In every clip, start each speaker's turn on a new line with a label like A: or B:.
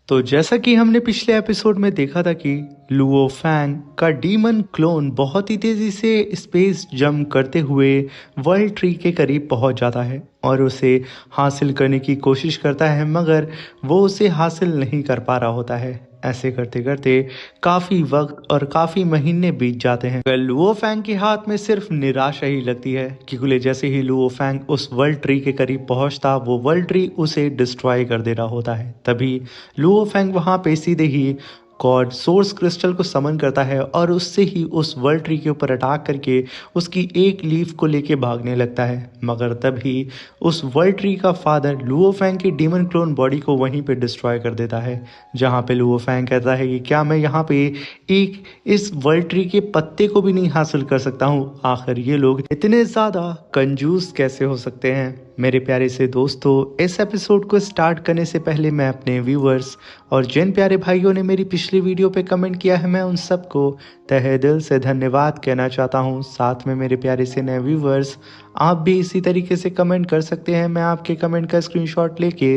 A: तो जैसा कि हमने पिछले एपिसोड में देखा था कि लुओ फैंग का डीमन क्लोन बहुत ही तेजी से स्पेस जंप करते हुए वर्ल्ड ट्री के करीब पहुंच जाता है और उसे हासिल करने की कोशिश करता है, मगर वो उसे हासिल नहीं कर पा रहा होता है। ऐसे करते करते काफ़ी वक्त और काफ़ी महीने बीत जाते हैं। लुओ फैंग के हाथ में सिर्फ निराशा ही लगती है क्योंकि जैसे ही लुओ फैंग उस वर्ल्ड ट्री के करीब पहुंचता, वो वर्ल्ड ट्री उसे डिस्ट्रॉय कर दे रहा होता है। तभी लुओ फैंग वहां पे सीधे ही गॉड सोर्स क्रिस्टल को समन करता है और उससे ही उस वर्ल्ड ट्री के ऊपर अटैक करके उसकी एक लीफ को लेके भागने लगता है। मगर तभी उस वर्ल्ड ट्री का फादर लुओ फैंग की डीमन क्लोन बॉडी को वहीं पे डिस्ट्रॉय कर देता है, जहां पे लुओ फैंग कहता है कि क्या मैं यहाँ पे एक इस वर्ल्ड ट्री के पत्ते को भी नहीं हासिल कर सकता हूँ? आखिर ये लोग इतने ज़्यादा कंजूस कैसे हो सकते हैं? मेरे प्यारे से दोस्तों, इस एपिसोड को स्टार्ट करने से पहले मैं अपने व्यूवर्स और जिन प्यारे भाइयों ने मेरी पिछली वीडियो पे कमेंट किया है, मैं उन सबको तहे दिल से धन्यवाद कहना चाहता हूँ। साथ में मेरे प्यारे से नए व्यूवर्स, आप भी इसी तरीके से कमेंट कर सकते हैं। मैं आपके कमेंट का स्क्रीनशॉट लेके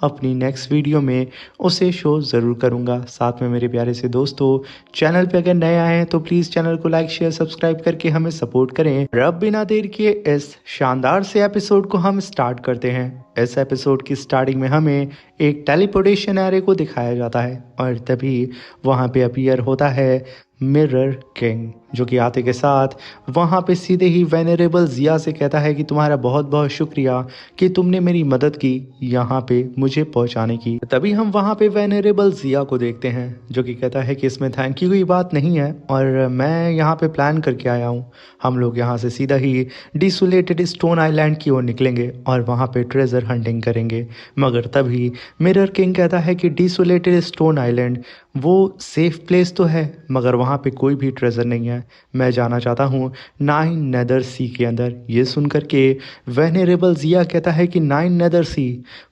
A: अपनी नेक्स्ट वीडियो में उसे शो ज़रूर करूँगा। साथ में मेरे प्यारे से दोस्तों, चैनल पे अगर नए आए हैं तो प्लीज़ चैनल को लाइक शेयर सब्सक्राइब करके हमें सपोर्ट करें। अब बिना देर किए इस शानदार से एपिसोड को हम स्टार्ट करते हैं। इस एपिसोड की स्टार्टिंग में हमें एक टेलीपोर्टेशन एरे को दिखाया जाता है और तभी वहाँ पे अपीयर होता है मिरर किंग, जो कि आते के साथ वहाँ पे सीधे ही वेनरेबल जिया से कहता है कि तुम्हारा बहुत बहुत शुक्रिया कि तुमने मेरी मदद की यहाँ पे मुझे पहुँचाने की। तभी हम वहाँ पे वेनरेबल जिया को देखते हैं, जो कि कहता है कि इसमें थैंक यू की बात नहीं है और मैं यहाँ पे प्लान करके आया हूँ। हम लोग यहाँ से सीधा ही डिसोलेटेड स्टोन आइलैंड की ओर निकलेंगे और वहाँ पे ट्रेजर हंटिंग करेंगे। मगर तभी मिरर किंग कहता है कि डिसोलेटेड स्टोन आइलैंड वो सेफ प्लेस तो है, मगर वहाँ पे कोई भी ट्रेजर नहीं है। मैं जाना चाहता हूँ नाइन नेदर सी के अंदर। ये सुनकर के वेनरेबल जिया कहता है कि नाइन नेदर सी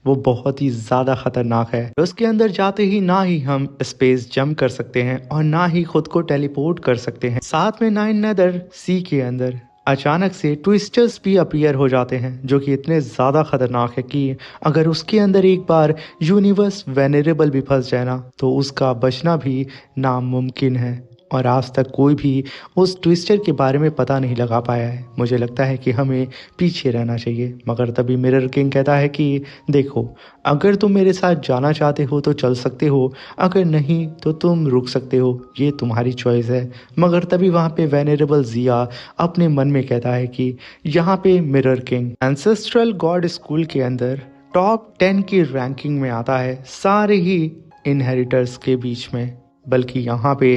A: वो बहुत ही ज़्यादा ख़तरनाक है। उसके अंदर जाते ही ना ही हम स्पेस जंप कर सकते हैं और ना ही खुद को टेलीपोर्ट कर सकते हैं। साथ में नाइन नेदर सी के अंदर अचानक से ट्विस्टर्स भी अपीयर हो जाते हैं, जो कि इतने ज़्यादा ख़तरनाक है कि अगर उसके अंदर एक बार यूनिवर्स वेनरेबल भी फंस जाए ना, तो उसका बचना भी नामुमकिन है। और आज तक कोई भी उस ट्विस्टर के बारे में पता नहीं लगा पाया है। मुझे लगता है कि हमें पीछे रहना चाहिए। मगर तभी मिरर किंग कहता है कि देखो, अगर तुम मेरे साथ जाना चाहते हो तो चल सकते हो, अगर नहीं तो तुम रुक सकते हो, ये तुम्हारी चॉइस है। मगर तभी वहाँ पे वेनरेबल जिया अपने मन में कहता है कि यहाँ पे mirror king ancestral God school के अंदर टॉप 10 की रैंकिंग में आता है सारे ही इनहेरिटर्स के बीच में, बल्कि यहाँ पे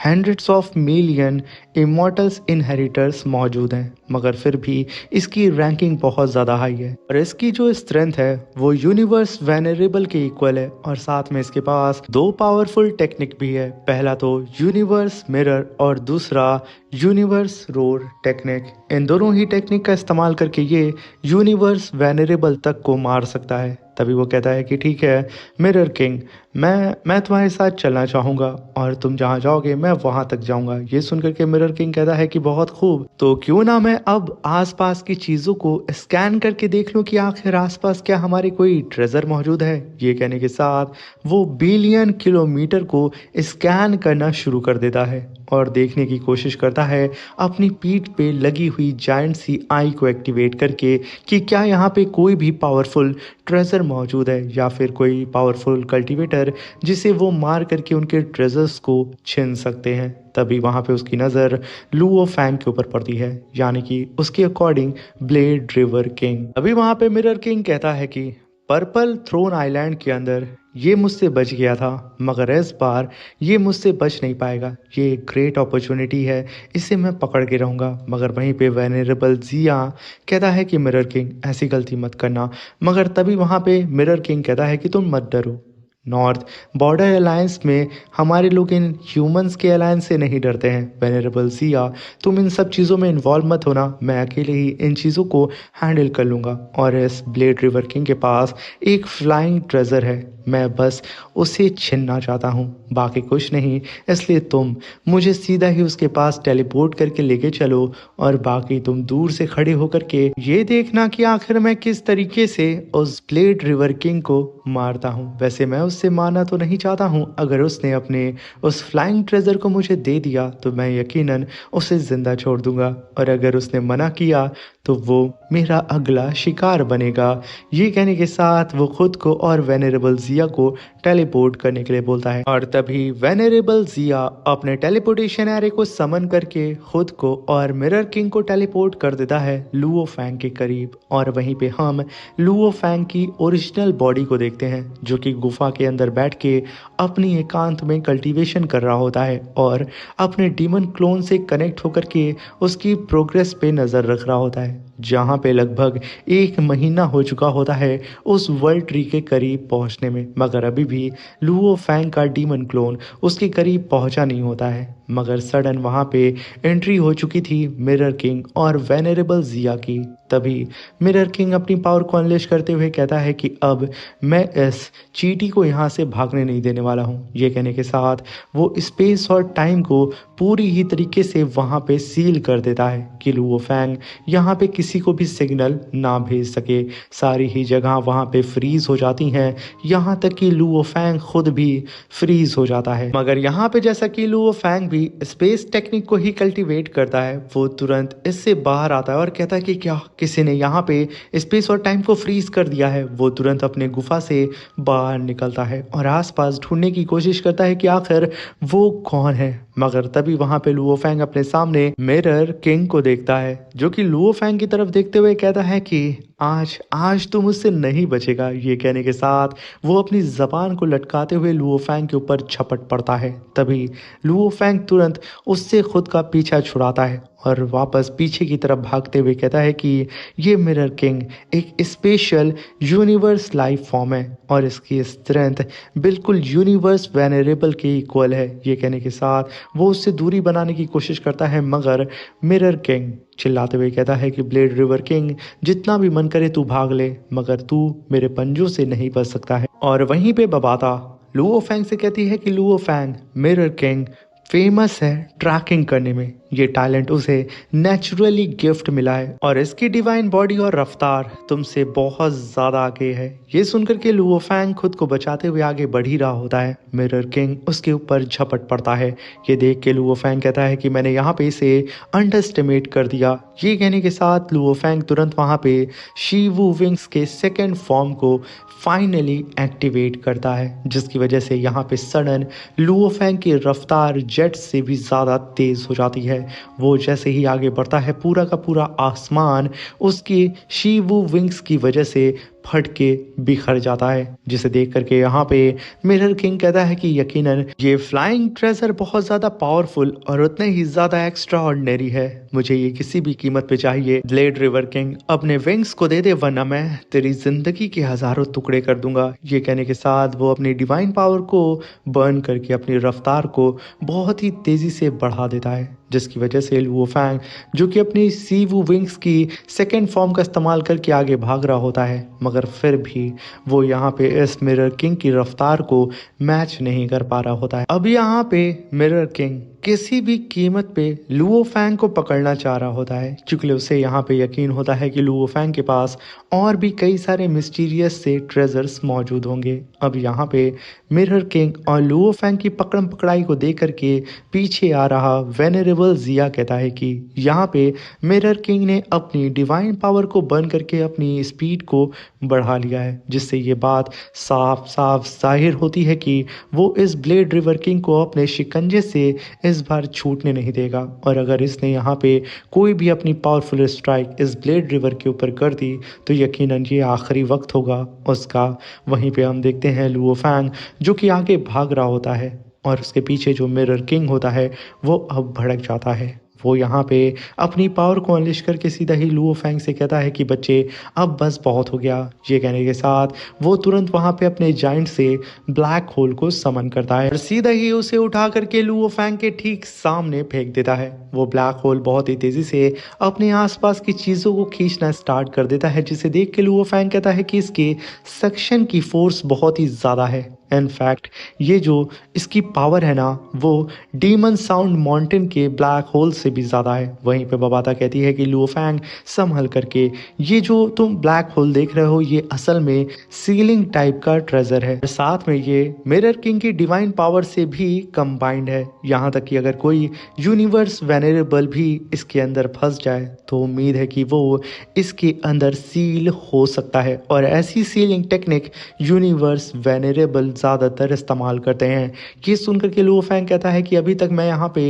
A: hundreds of million immortals inheritors मौजूद हैं। मगर फिर भी इसकी रैंकिंग बहुत ज़्यादा हाई है और इसकी जो स्ट्रेंथ है वो यूनिवर्स वेनरेबल के इक्वल है। और साथ में इसके पास दो पावरफुल टेक्निक भी है। पहला तो यूनिवर्स मिरर और दूसरा यूनिवर्स रोर टेक्निक। इन दोनों ही टेक्निक का इस्तेमाल करके ये यूनिवर्स वेनरेबल तक को मार सकता है। तभी वो कहता है कि ठीक है मिरर किंग, मैं तुम्हारे साथ चलना चाहूँगा और तुम जहाँ जाओगे मैं वहाँ तक जाऊँगा। ये सुनकर के मिरर किंग कहता है कि बहुत खूब, तो क्यों ना मैं अब आसपास की चीज़ों को स्कैन करके देख लूँ कि आखिर आसपास क्या हमारे कोई ट्रेजर मौजूद है। ये कहने के साथ वो बिलियन किलोमीटर को स्कैन करना शुरू कर देता है और देखने की कोशिश करता है अपनी पीठ पे लगी हुई जायंट सी आई को एक्टिवेट करके कि क्या यहाँ पे कोई भी पावरफुल ट्रेजर मौजूद है या फिर कोई पावरफुल कल्टीवेटर जिसे वो मार करके उनके ट्रेजर्स को छीन सकते हैं। तभी वहाँ पे उसकी नज़र लुओ फैंग के ऊपर पड़ती है, यानी कि उसके अकॉर्डिंग ब्लेड रिवर किंग। अभी वहाँ पे मिरर किंग कहता है कि पर्पल थ्रोन आइलैंड के अंदर ये मुझसे बच गया था, मगर इस बार ये मुझसे बच नहीं पाएगा। ये एक ग्रेट अपॉर्चुनिटी है, इसे मैं पकड़ के रहूँगा। मगर वहीं पे वेनरेबल जिया कहता है कि मिरर किंग ऐसी गलती मत करना। मगर तभी वहाँ पे मिरर किंग कहता है कि तुम मत डरो। नॉर्थ बॉर्डर अलायंस में हमारे लोग इन ह्यूमंस के अलायंस से नहीं डरते हैं। वेनरेबल जिया, तुम इन सब चीज़ों में इन्वॉल्व मत होना, मैं अकेले ही इन चीज़ों को हैंडल कर लूँगा। और इस ब्लेड रिवर किंग के पास एक फ्लाइंग ट्रेजर है। मैं बस उसे छीनना चाहता हूँ, बाकी कुछ नहीं। इसलिए तुम मुझे सीधा ही उसके पास टेलीपोर्ट करके लेके चलो और बाकी तुम दूर से खड़े होकर के ये देखना कि आखिर मैं किस तरीके से उस ब्लेड रिवर किंग को मारता हूँ। वैसे मैं उससे मारना तो नहीं चाहता हूँ, अगर उसने अपने उस फ्लाइंग ट्रेजर को मुझे दे दिया तो मैं यकीनन उसे जिंदा छोड़ दूंगा, और अगर उसने मना किया तो वो मेरा अगला शिकार बनेगा। ये कहने के साथ वो खुद को और वेनरेबल जिया को टेलीपोर्ट करने के लिए बोलता है, और तभी वेनरेबल जिया अपने टेलीपोर्टेशन एरे को समन करके खुद को और मिरर किंग को टेलीपोर्ट कर देता है लुओ फैंग के करीब। और वहीं पे हम लुओ फैंग की ओरिजिनल बॉडी को देखते हैं, जो कि गुफा के अंदर बैठ के अपनी एकांत में कल्टीवेशन कर रहा होता है और अपने डीमन क्लोन से कनेक्ट होकर के उसकी प्रोग्रेस पे नज़र रख रहा होता है, जहाँ पे लगभग 1 महीना हो चुका होता है उस वर्ल्ड ट्री के करीब पहुँचने में, मगर अभी भी लुओ फैंग का डीमन क्लोन उसके करीब पहुँचा नहीं होता है। मगर सडन वहाँ पे एंट्री हो चुकी थी मिरर किंग और वेनरेबल जिया की। तभी मिरर किंग अपनी पावर को अनलेश करते हुए कहता है कि अब मैं इस चींटी को यहाँ से भागने नहीं देने वाला हूँ। ये कहने के साथ वो स्पेस और टाइम को पूरी ही तरीके से वहाँ पे सील कर देता है कि लुओ फैंग यहाँ पे किसी को भी सिग्नल ना भेज सके। सारी ही जगह वहाँ पे फ्रीज हो जाती हैं, यहाँ तक कि लुओ फैंग खुद भी फ्रीज हो जाता है। मगर यहाँ पे जैसा कि लुओ फैंग भी स्पेस टेक्निक को ही कल्टीवेट करता है, वो तुरंत इससे बाहर आता है और कहता है कि क्या किसी ने यहाँ पे स्पेस और टाइम को फ्रीज कर दिया है। वो तुरंत अपने गुफा से बाहर निकलता है और आसपास ढूंढने की कोशिश करता है कि आखिर वो कौन है। मगर तभी वहां पे लुओ फैंग अपने सामने मिरर किंग को देखता है, जो कि लुओ फैंग की तरफ देखते हुए कहता है कि आज आज तो मुझसे नहीं बचेगा। ये कहने के साथ वो अपनी जबान को लटकाते हुए लुओ फैंग के ऊपर झपट पड़ता है। तभी लुओ फैंग तुरंत उससे खुद का पीछा छुड़ाता है और वापस पीछे की तरफ भागते हुए कहता है कि ये मिरर किंग एक स्पेशल यूनिवर्स लाइफ फॉर्म है और इसकी स्ट्रेंथ बिल्कुल यूनिवर्स वेनरेबल के इक्वल है। ये कहने के साथ वो उससे दूरी बनाने की कोशिश करता है, मगर मिरर किंग चिल्लाते हुए कहता है कि ब्लेड रिवर किंग जितना भी मन करे तू भाग ले, मगर तू मेरे पंजों से नहीं बच सकता है। और वहीं पे बबाता लुओ फैंग से कहती है कि Luo Fang mirror king famous है ट्रैकिंग करने में, ये टैलेंट उसे नेचुरली गिफ्ट मिला है और इसकी डिवाइन बॉडी और रफ्तार तुमसे बहुत ज़्यादा आगे है। ये सुनकर के लुओ फैंग खुद को बचाते हुए आगे बढ़ ही रहा होता है। मिरर किंग उसके ऊपर झपट पड़ता है। ये देख के लुओ फैंग कहता है कि मैंने यहाँ पे इसे अंडरस्टिमेट कर दिया। ये कहने के साथ लुओ फैंग तुरंत वहाँ पे शीवू विंग्स के सेकेंड फॉर्म को फाइनली एक्टिवेट करता है, जिसकी वजह से यहाँ पे सडन लुओ फैंग की रफ्तार जेट से भी ज़्यादा तेज़ हो जाती है। वो जैसे ही आगे बढ़ता है पूरा का पूरा आसमान उसकी शीवू विंग्स की वजह से फट के बिखर जाता है, जिसे देख करके यहाँ पे मिरर किंग कहता है कि यकीनन ये फ्लाइंग ट्रेजर बहुत ज़्यादा पावरफुल और उतने ही ज़्यादा एक्स्ट्रा ऑर्डिनरी है, मुझे ये किसी भी कीमत पे चाहिए। ब्लेड रिवर किंग अपने विंग्स को दे दे वरना मैं तेरी जिंदगी के हजारों टुकड़े कर दूंगा। ये कहने के साथ वो अपनी डिवाइन पावर को बर्न करके अपनी रफ्तार को बहुत ही तेज़ी से बढ़ा देता है, जिसकी वजह से लुओ फैंग जो कि अपनी सीवू विंग्स की सेकेंड फॉर्म का इस्तेमाल करके आगे भाग रहा होता है, मगर फिर भी वो यहाँ पे इस मिरर किंग की रफ्तार को मैच नहीं कर पा रहा होता है। अब यहाँ पे मिरर किंग किसी भी कीमत पे लुओ फैंग को पकड़ना चाह रहा होता है, क्योंकि उसे यहाँ पे यकीन होता है कि लुओ फैंग के पास और भी कई सारे मिस्टीरियस से ट्रेजर्स मौजूद होंगे। अब यहाँ पे मिरर किंग और लुओ फैंग की पकड़म पकड़ाई को देख करके पीछे आ रहा वेनरेबल जिया कहता है कि यहाँ पे मिरर किंग ने अपनी डिवाइन पावर को बर्न करके अपनी स्पीड को बढ़ा लिया है, जिससे ये बात साफ साफ जाहिर होती है कि वो इस ब्लेड रिवर किंग को अपने शिकंजे से इस बार छूटने नहीं देगा। और अगर इसने यहाँ पे कोई भी अपनी पावरफुल स्ट्राइक इस ब्लेड रिवर के ऊपर कर दी तो यकीनन ये आखिरी वक्त होगा उसका। वहीं पे हम देखते हैं लुओ फैंग जो कि आगे भाग रहा होता है और उसके पीछे जो मिरर किंग होता है वो अब भड़क जाता है। वो यहाँ पे अपनी पावर को अनलिश करके सीधा ही लुओ फैंग से कहता है कि बच्चे अब बस बहुत हो गया। ये कहने के साथ वो तुरंत वहाँ पे अपने जाइंट से ब्लैक होल को समन करता है और सीधा ही उसे उठा करके लुओ फैंग के ठीक सामने फेंक देता है। वो ब्लैक होल बहुत ही तेजी से अपने आसपास की चीज़ों को खींचना स्टार्ट कर देता है, जिसे देख के लुओ फैंग कहता है कि इसके सक्शन की फोर्स बहुत ही ज़्यादा है। इनफैक्ट ये जो इसकी पावर है ना वो डीमन साउंड माउंटेन के ब्लैक होल से भी ज़्यादा है। वहीं पे बबाता कहती है कि लुओ फैंग संभल करके, ये जो तुम ब्लैक होल देख रहे हो ये असल में सीलिंग टाइप का ट्रेजर है, साथ में ये मिरर किंग की डिवाइन पावर से भी कंबाइंड है। यहाँ तक कि अगर कोई यूनिवर्स वेनरेबल भी इसके अंदर फंस जाए तो उम्मीद है कि वो इसके अंदर सील हो सकता है, और ऐसी सीलिंग टेक्निक यूनिवर्स वेनरेबल ज़्यादातर इस्तेमाल करते हैं। ये सुनकर के लुओ फैंग कहता है कि अभी तक मैं यहाँ पे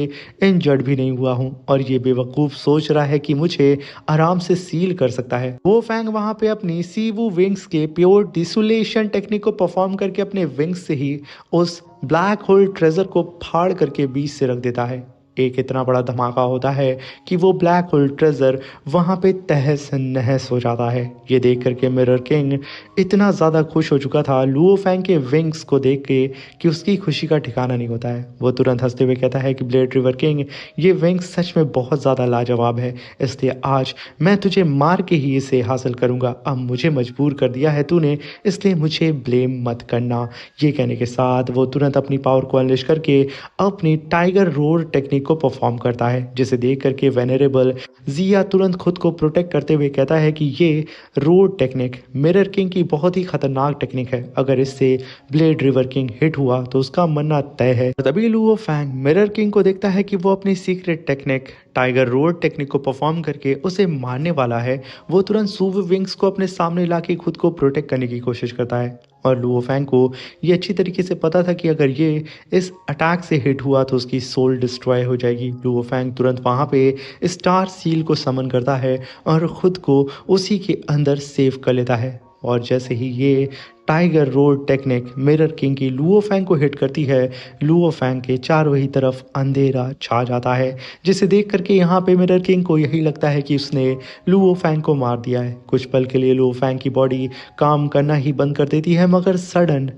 A: इंजर्ड भी नहीं हुआ हूँ और ये बेवकूफ़ सोच रहा है कि मुझे आराम से सील कर सकता है। वो फैंग वहाँ पे अपनी सीवू विंग्स के प्योर डिसोलेशन टेक्निक को परफॉर्म करके अपने विंग्स से ही उस ब्लैक होल ट्रेजर को फाड़ करके बीच से रख देता है। एक इतना बड़ा धमाका होता है कि वो ब्लैक होल ट्रेजर वहाँ पे तहस नहस हो जाता है। ये देख करके मिरर किंग इतना ज़्यादा खुश हो चुका था लुओ फैंग के विंग्स को देख के कि उसकी खुशी का ठिकाना नहीं होता है। वो तुरंत हंसते हुए कहता है कि ब्लेड रिवर किंग, ये विंग्स सच में बहुत ज़्यादा लाजवाब है, इसलिए आज मैं तुझे मार के ही इसे हासिल करूँगा। अब मुझे मजबूर कर दिया है तूने, इसलिए मुझे ब्लेम मत करना। ये कहने के साथ वो तुरंत अपनी पावर को अनलिश करके अपनी टाइगर रोर टेक्निक को परफॉर्म करता है, जिसे देख करके वेनरेबल जिया तुरंत खुद को प्रोटेक्ट करते हुए कहता है कि ये रोड टेक्निक मिरर किंग की बहुत ही खतरनाक टेक्निक है, अगर इससे ब्लेड रिवर किंग हिट हुआ तो उसका मरना तय है। तभी लुओ फैंग मिरर किंग को देखता है कि वो अपनी secret technique tiger road technique को परफॉर्म करके उसे मारने वाला है। वो तुरंत सूव विंग्स को अपने सामने लाके खुद को प्रोटेक्ट करने की कोशिश करता है, और लुओ फैंग को ये अच्छी तरीके से पता था कि अगर ये इस अटैक से हिट हुआ तो उसकी सोल डिस्ट्रॉय हो जाएगी। लुओ फैंग तुरंत वहाँ पे स्टार सील को समन करता है और ख़ुद को उसी के अंदर सेव कर लेता है, और जैसे ही ये tiger road technique mirror king की लुओ फैंग को हिट करती है, लुओ फैंग के चारों ही तरफ अंधेरा छा जाता है, जिसे देख करके यहाँ पे मिरर किंग को यही लगता है कि उसने लुओ फैंग को मार दिया है। कुछ पल के लिए लुओ फैंग की बॉडी काम करना ही बंद कर देती है, मगर सडन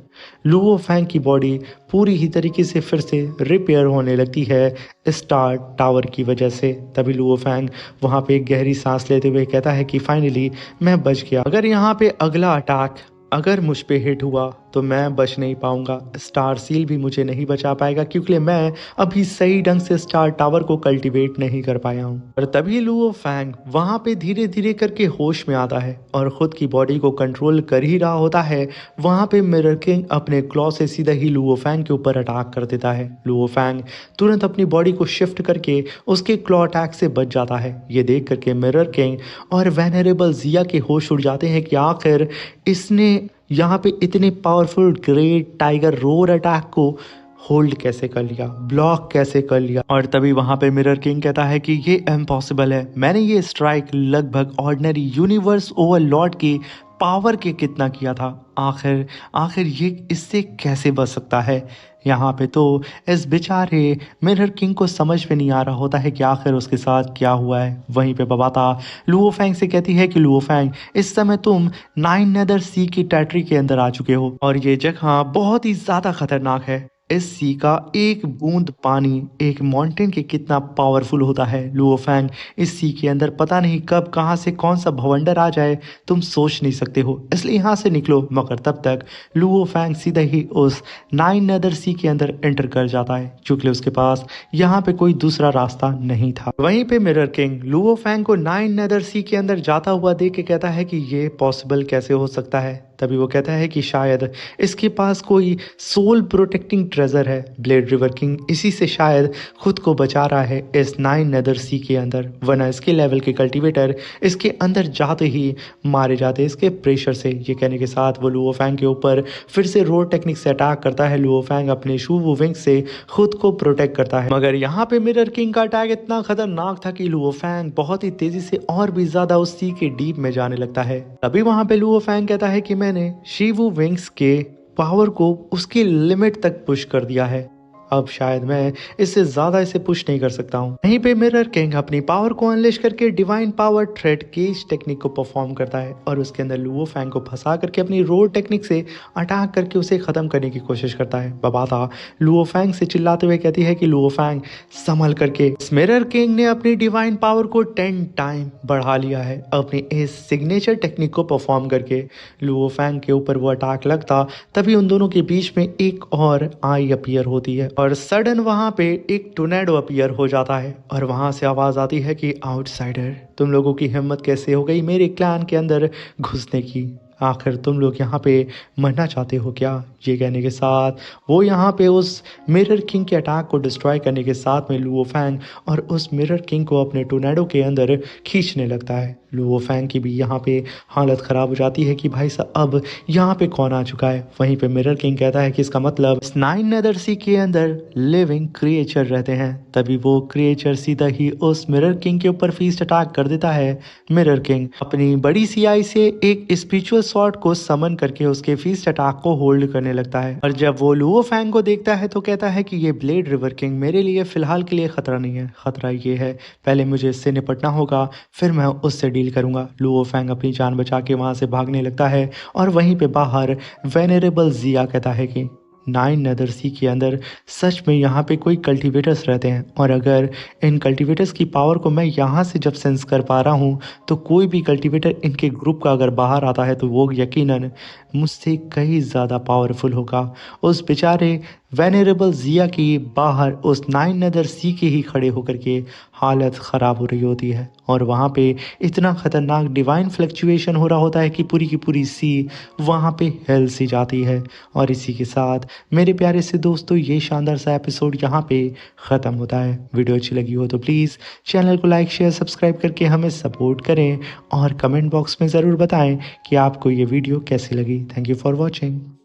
A: लुओ फैंग की बॉडी पूरी ही तरीके से फिर से रिपेयर होने लगती है स्टार टावर की वजह से। तभी लुओ फैंग वहाँ पे एक गहरी सांस लेते हुए कहता है कि फाइनली मैं बच गया। अगर यहाँ पे अगला अटैक अगर मुझ पे हिट हुआ तो मैं बच नहीं पाऊंगा, स्टार सील भी मुझे नहीं बचा पाएगा, क्योंकि मैं अभी सही ढंग से स्टार टावर को कल्टीवेट नहीं कर पाया हूँ। और तभी लुओ फैंग वहाँ पे धीरे धीरे करके होश में आता है और खुद की बॉडी को कंट्रोल कर ही रहा होता है। वहाँ पे मिरर किंग अपने क्लॉ से सीधा ही लुओ फैंग के ऊपर अटैक कर देता है। लुओ फैंग तुरंत अपनी बॉडी को शिफ्ट करके उसके क्लॉ अटैक से बच जाता है। ये देख करके मिरर किंग और वेनरेबल जिया के होश उड़ जाते हैं कि आखिर इसने यहाँ पे इतने powerful great tiger roar attack को होल्ड कैसे कर लिया, ब्लॉक कैसे कर लिया। और तभी वहाँ पे मिरर किंग कहता है कि ये इम्पॉसिबल है, मैंने ये स्ट्राइक लगभग ऑर्डिनरी यूनिवर्स ओवरलॉर्ड की पावर के कितना किया था, आखिर आखिर ये इससे कैसे बच सकता है। यहाँ पे तो इस बेचारे मिरर किंग को समझ में नहीं आ रहा होता है कि आखिर उसके साथ क्या हुआ है। वहीं पे बबाता लुओ फैंग से कहती है कि लुओ फैंग, इस समय तुम नाइन नेदर सी की टेरिटरी के अंदर आ चुके हो और ये जगह बहुत ही ज़्यादा खतरनाक है। इस सी का एक बूंद पानी एक माउंटेन के कितना पावरफुल होता है। लुओ फैंग, इस सी के अंदर पता नहीं कब कहाँ से कौन सा भवंडर आ जाए, तुम सोच नहीं सकते हो, इसलिए यहाँ से निकलो। मगर तब तक लुओ फैंग सीधा ही उस नाइन नेदर सी के अंदर एंटर कर जाता है, क्योंकि उसके पास यहाँ पे कोई दूसरा रास्ता नहीं था। वहीं पे मिरर किंग लुओ फैंग को नाइन नेदर सी के अंदर जाता हुआ देख के कहता है कि ये पॉसिबल कैसे हो सकता है। तभी वो कहता है कि शायद इसके पास कोई सोल प्रोटेक्टिंग ट्रेजर है, ब्लेड रिवर किंग इसी से शायद खुद को बचा रहा है इस नाइन नेदर सी के अंदर, वरना इसके लेवल के कल्टीवेटर इसके अंदर जाते ही मारे जाते इसके प्रेशर से। ये कहने के साथ वो लुओ फैंग के ऊपर फिर से रोड टेक्निक से अटैक करता है। लुओ फैंग अपने शूवू विंग से खुद को प्रोटेक्ट करता है, मगर यहाँ पे मिरर किंग का अटैक इतना खतरनाक था कि लुओ फैंग बहुत ही तेजी से और भी ज्यादा उस सी के डीप में जाने लगता है। तभी वहां पे लुओ फैंग कहता है कि मैंने शीवू विंग्स के पावर को उसकी लिमिट तक पुश कर दिया है, अब शायद मैं इससे ज़्यादा इसे पुश नहीं कर सकता हूँ। वहीं पे मिरर किंग अपनी पावर को अनलेश करके divine power thread cage technique को परफॉर्म करता है और उसके अंदर लुओ फैंग को फंसा करके अपनी रोल टेक्निक से अटैक करके उसे ख़त्म करने की कोशिश करता है। बबाता लुओ फैंग से चिल्लाते हुए कहती है कि लुओ फैंग संभल करके। मिरर किंग ने अपनी डिवाइन पावर को 10 टाइम बढ़ा लिया है अपनी इस सिग्नेचर टेक्निक को परफॉर्म करके। लुओ फैंग के ऊपर वो अटैक लगता तभी उन दोनों के बीच में एक और आई अपीयर होती है और सडन वहां पे एक टोर्नेडो अपीयर हो जाता है और वहां से आवाज आती है कि आउटसाइडर, तुम लोगों की हिम्मत कैसे हो गई मेरे क्लैन के अंदर घुसने की? आखिर तुम लोग यहाँ पे मरना चाहते हो क्या? ये कहने के साथ वो यहाँ पे उस मिरर किंग के अटैक को डिस्ट्रॉय करने के साथ में लुओ फैंग और उस मिरर किंग को अपने टोर्नेडो के अंदर खींचने लगता है। लुओ फैंग की भी यहाँ पे हालत ख़राब हो जाती है कि भाई साहब अब यहाँ पे कौन आ चुका है। वहीं पे मिरर किंग कहता है कि इसका मतलब नाइन नेदर सी के अंदर लिविंग क्रिएचर रहते हैं। तभी वो क्रिएचर सीधा ही उस मिरर किंग के ऊपर फीस्ट अटैक कर देता है। मिरर किंग अपनी बड़ी सी आई से एक स्पिरिचुअल स्वॉर्ड को समन करके उसके फीस्ट अटैक को होल्ड करने लगता है और जब वो लुओ फैंग को देखता है तो कहता है कि ये ब्लेड रिवर किंग मेरे लिए फिलहाल के लिए खतरा नहीं है। खतरा ये है पहले मुझे इससे निपटना होगा, फिर मैं उससे डील करूंगा। लुओ फैंग अपनी जान बचा के वहां से भागने लगता है और वहीं पे बाहर वेनरेबल जिया कहता है कि नाइन नदर सी के अंदर सच में यहाँ पे कोई कल्टीवेटर्स रहते हैं और अगर इन कल्टीवेटर्स की पावर को मैं यहाँ से जब सेंस कर पा रहा हूँ तो कोई भी कल्टीवेटर इनके ग्रुप का अगर बाहर आता है तो वो यकीनन मुझसे कहीं ज़्यादा पावरफुल होगा। उस बेचारे वेनरेबल जिया की बाहर उस नाइन नदर सी के ही खड़े होकर के हालत ख़राब हो रही होती है और वहाँ पे इतना ख़तरनाक डिवाइन फ्लक्चुएशन हो रहा होता है कि पूरी की पूरी सी वहाँ पे हिल सी जाती है। और इसी के साथ मेरे प्यारे से दोस्तों ये शानदार सा एपिसोड यहाँ पे ख़त्म होता है। वीडियो अच्छी लगी हो तो प्लीज़ चैनल को लाइक शेयर सब्सक्राइब करके हमें सपोर्ट करें और कमेंट बॉक्स में ज़रूर बताएं कि आपको ये वीडियो कैसी लगी। Thank you for watching.